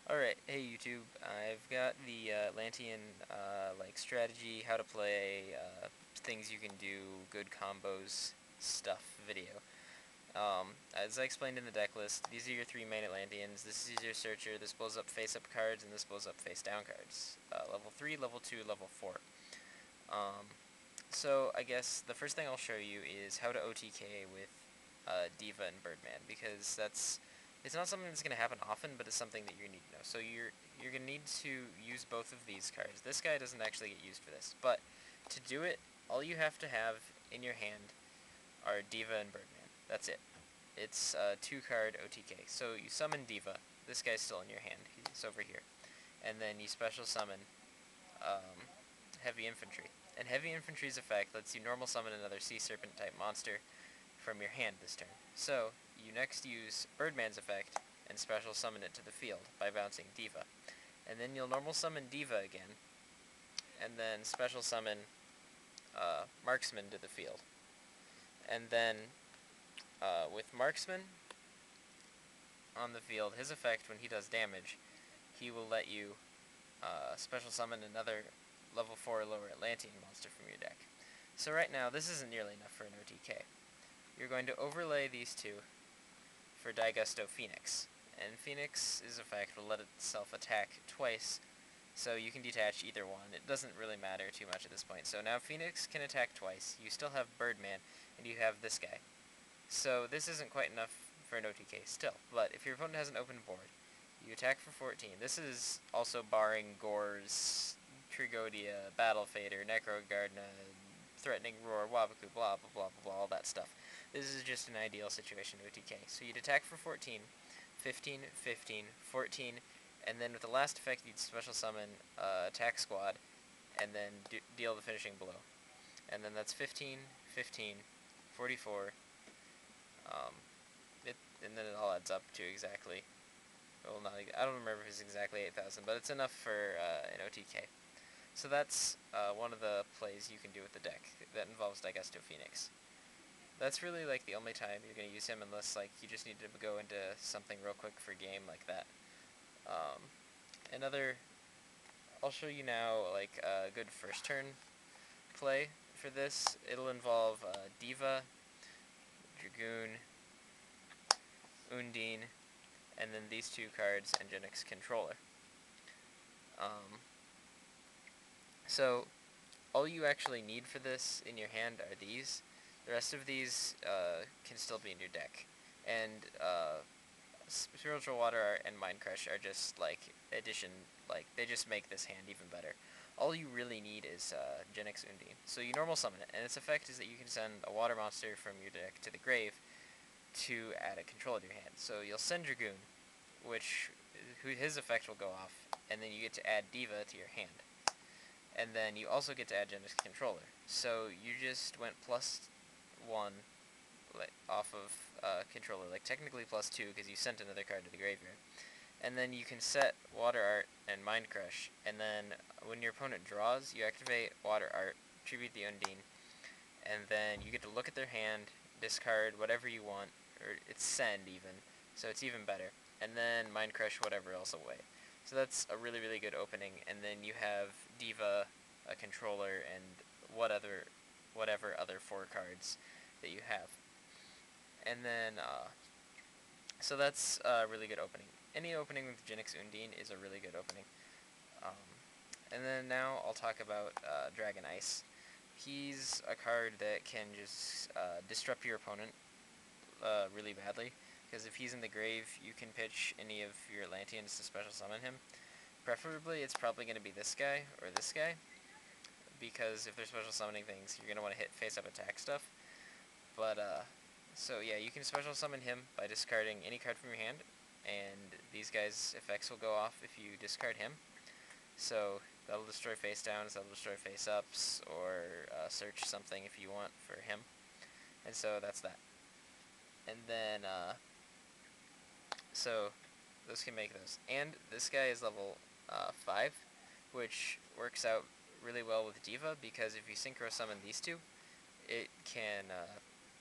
Alright, hey YouTube, I've got the Atlantean like strategy, how to play, things you can do, good combos stuff video. As I explained in the deck list, these are your three main Atlanteans. This is your searcher, this blows up face up cards, and this blows up face down cards. Level 3, level 2, level 4. Um, so I guess the first thing I'll show you is how to OTK with Diva and Birdman, because it's not something that's going to happen often, but it's something that you need to know. So you're going to need to use both of these cards. This guy doesn't actually get used for this, but to do it, all you have to have in your hand are Diva and Birdman. That's it. It's a 2-card OTK. So you summon Diva. This guy's still in your hand. He's over here. And then you special summon um, Heavy Infantry. And Heavy Infantry's effect lets you normal summon another Sea Serpent type monster from your hand this turn. So, you next use Birdman's effect and special summon it to the field by bouncing Diva. And then you'll normal summon Diva again, and then special summon Marksman to the field. And then, with Marksman on the field, his effect when he does damage, he will let you special summon another level 4 or lower Atlantean monster from your deck. So right now, this isn't nearly enough for an OTK. You're going to overlay these two for Daigusto Phoenix. And Phoenix's effect will let itself attack twice, so you can detach either one. It doesn't really matter too much at this point. So now Phoenix can attack twice. You still have Birdman, and you have this guy. So this isn't quite enough for an OTK still, but if your opponent has an open board, you attack for 14. This is also barring Gore's, Trigodia, Battle Fader, Necrogardna, Threatening Roar, Wabaku, blah blah blah blah, all that stuff. This is just an ideal situation to OTK. So you'd attack for 14, 15, 15, 14, and then with the last effect you'd special summon Attack Squad, and then deal the finishing blow. And then that's 15, 15, 44, and then it all adds up to exactly, well, I don't remember if it's exactly 8,000, but it's enough for an OTK. So that's one of the plays you can do with the deck that involves Daigusto Phoenix. That's really like the only time you're going to use him, unless like you just need to go into something real quick for game like that. Another, I'll show you now like a good first turn play for this. It'll involve Diva, Dragoon, Undine, and then these two cards and Genix Controller. So all you actually need for this in your hand are these. The rest of these can still be in your deck. And Spiritual Water Art and Mind Crush are just like they just make this hand even better. All you really need is Genix Undine. So you normal summon it, and its effect is that you can send a water monster from your deck to the grave to add a control to your hand. So you'll send Dragoon, his effect will go off, and then you get to add Diva to your hand. And then you also get to add Genix Controller. So you just went +1 off of Controller, like technically +2 because you sent another card to the graveyard. And then you can set Water Art and Mind Crush, and then when your opponent draws, you activate Water Art, tribute the Undine, and then you get to look at their hand, discard whatever you want, or it's send even, so it's even better, and then Mind Crush whatever else away. So that's a really, really good opening, and then you have Diva, a controller, and whatever other 4 cards that you have. And then, so that's a really good opening. Any opening with Genix Undine is a really good opening. And then now I'll talk about Dragon Ice. He's a card that can just disrupt your opponent really badly, because if he's in the grave, you can pitch any of your Atlanteans to special summon him. Preferably, it's probably going to be this guy or this guy, because if they're special summoning things, you're going to want to hit face-up attack stuff. But, so yeah, you can special summon him by discarding any card from your hand, and these guys' effects will go off if you discard him. So that'll destroy face downs, that'll destroy face ups, or search something if you want for him. And so that's that. And then, so those can make those. And this guy is level 5, which works out really well with Diva, because if you synchro summon these two, it can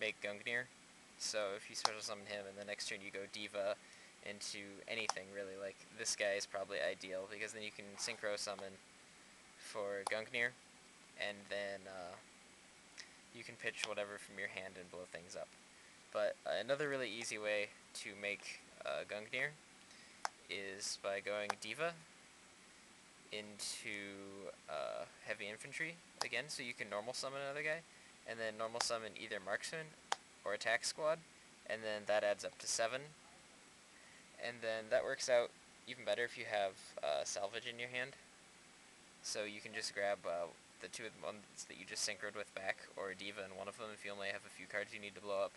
make Gungnir. So if you special summon him and the next turn you go Diva, into anything really. Like this guy is probably ideal because then you can synchro summon for Gungnir, and then you can pitch whatever from your hand and blow things up. But another really easy way to make Gungnir is by going Diva into Heavy Infantry again, so you can normal summon another guy, and then normal summon either Marksman or Attack Squad, and then that adds up to 7. And then that works out even better if you have Salvage in your hand. So you can just grab the two ones that you just synchroed with back, or a Diva in one of them if you only have a few cards you need to blow up,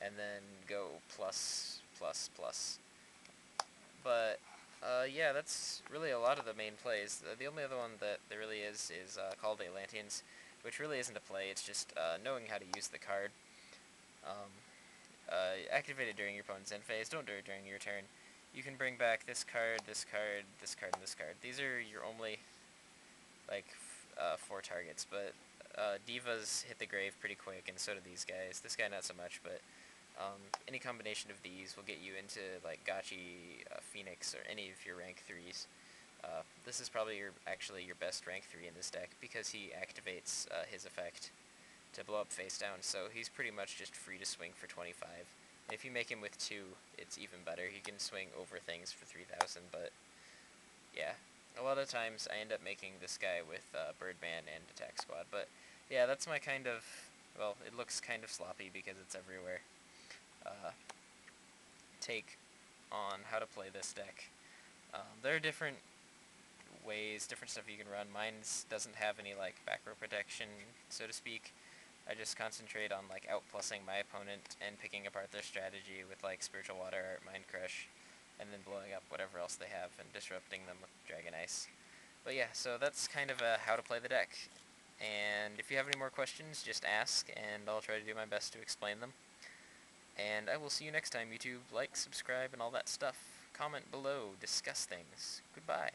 and then go plus, plus, plus. But yeah, that's really a lot of the main plays. The only other one that there really is called Atlanteans, which really isn't a play. It's just knowing how to use the card. Um, activate it during your opponent's end phase. Don't do it during your turn. You can bring back this card, this card, this card, and this card. These are your only like 4 targets, but Divas hit the grave pretty quick, and so do these guys. This guy not so much, but any combination of these will get you into like Gachi, Phoenix, or any of your rank 3s. This is probably actually your best rank 3 in this deck because he activates his effect to blow up face down, so he's pretty much just free to swing for 25. And if you make him with 2, it's even better. He can swing over things for 3,000, but yeah. A lot of times I end up making this guy with Birdman and Attack Squad, but yeah, that's my kind of, well, it looks kind of sloppy because it's everywhere, take on how to play this deck. There are different ways, different stuff you can run. Mine doesn't have any like back row protection, so to speak. I just concentrate on like outplussing my opponent and picking apart their strategy with like Spiritual Water Art, Mind Crush, and then blowing up whatever else they have and disrupting them with Dragon Ice. But yeah, so that's kind of how to play the deck. And if you have any more questions, just ask, and I'll try to do my best to explain them. And I will see you next time, YouTube. Like, subscribe, and all that stuff. Comment below, discuss things. Goodbye.